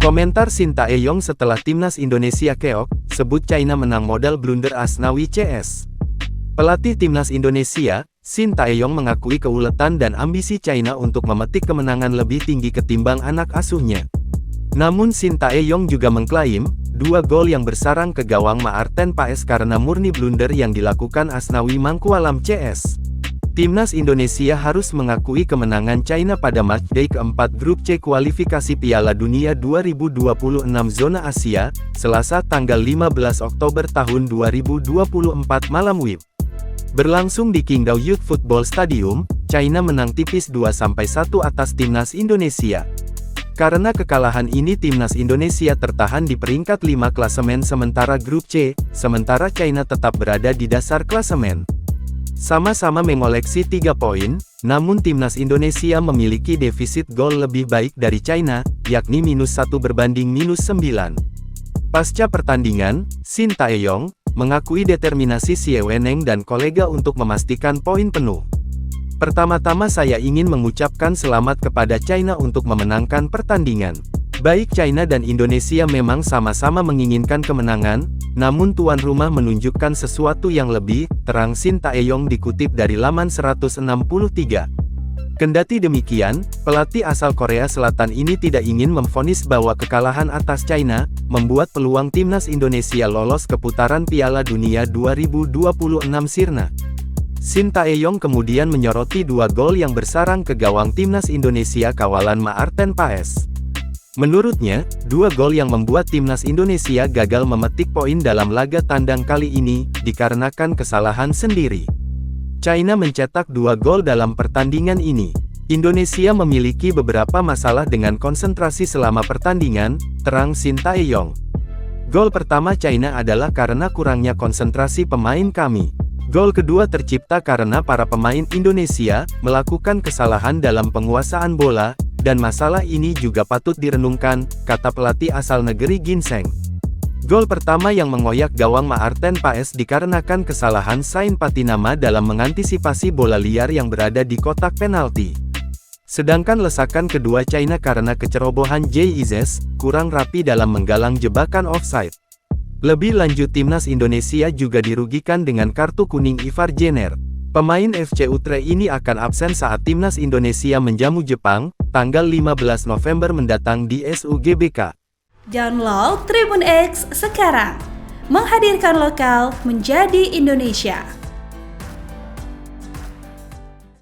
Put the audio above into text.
Komentar Shin Tae-yong setelah timnas Indonesia keok, sebut China menang modal blunder Asnawi CS. Pelatih timnas Indonesia, Shin Tae-yong mengakui keuletan dan ambisi China untuk memetik kemenangan lebih tinggi ketimbang anak asuhnya. Namun Shin Tae-yong juga mengklaim, 2 gol yang bersarang ke gawang Maarten Paes karena murni blunder yang dilakukan Asnawi Mangkualam CS. Timnas Indonesia harus mengakui kemenangan China pada matchday keempat Grup C kualifikasi Piala Dunia 2026 Zona Asia, Selasa tanggal 15 Oktober tahun 2024 malam WIB. Berlangsung di Qingdao Youth Football Stadium, China menang tipis 2-1 atas timnas Indonesia. Karena kekalahan ini timnas Indonesia tertahan di peringkat 5 klasemen sementara Grup C, sementara China tetap berada di dasar klasemen. Sama-sama mengoleksi 3 poin, namun timnas Indonesia memiliki defisit gol lebih baik dari China, yakni -1 berbanding -9. Pasca pertandingan, Shin Tae-yong mengakui determinasi Xie Weneng dan kolega untuk memastikan poin penuh. Pertama-tama saya ingin mengucapkan selamat kepada China untuk memenangkan pertandingan. Baik China dan Indonesia memang sama-sama menginginkan kemenangan, namun tuan rumah menunjukkan sesuatu yang lebih, terang Shin Tae-yong dikutip dari laman 163. Kendati demikian, pelatih asal Korea Selatan ini tidak ingin memvonis bahwa kekalahan atas China, membuat peluang timnas Indonesia lolos ke putaran Piala Dunia 2026 sirna. Shin Tae-yong kemudian menyoroti 2 gol yang bersarang ke gawang timnas Indonesia kawalan Maarten Paes. Menurutnya, 2 gol yang membuat timnas Indonesia gagal memetik poin dalam laga tandang kali ini, dikarenakan kesalahan sendiri. China mencetak 2 gol dalam pertandingan ini. Indonesia memiliki beberapa masalah dengan konsentrasi selama pertandingan, terang Shin Tae-yong. Gol pertama China adalah karena kurangnya konsentrasi pemain kami. Gol kedua tercipta karena para pemain Indonesia melakukan kesalahan dalam penguasaan bola, dan masalah ini juga patut direnungkan, kata pelatih asal negeri Ginseng. Gol pertama yang mengoyak gawang Maarten Paes dikarenakan kesalahan Sain Patinama dalam mengantisipasi bola liar yang berada di kotak penalti. Sedangkan lesakan kedua China karena kecerobohan Jay Izes, kurang rapi dalam menggalang jebakan offside. Lebih lanjut timnas Indonesia juga dirugikan dengan kartu kuning Ivar Jenner. Pemain FC Utre ini akan absen saat timnas Indonesia menjamu Jepang, tanggal 15 November mendatang di SUGBK. Download Tribun X sekarang, menghadirkan lokal menjadi Indonesia.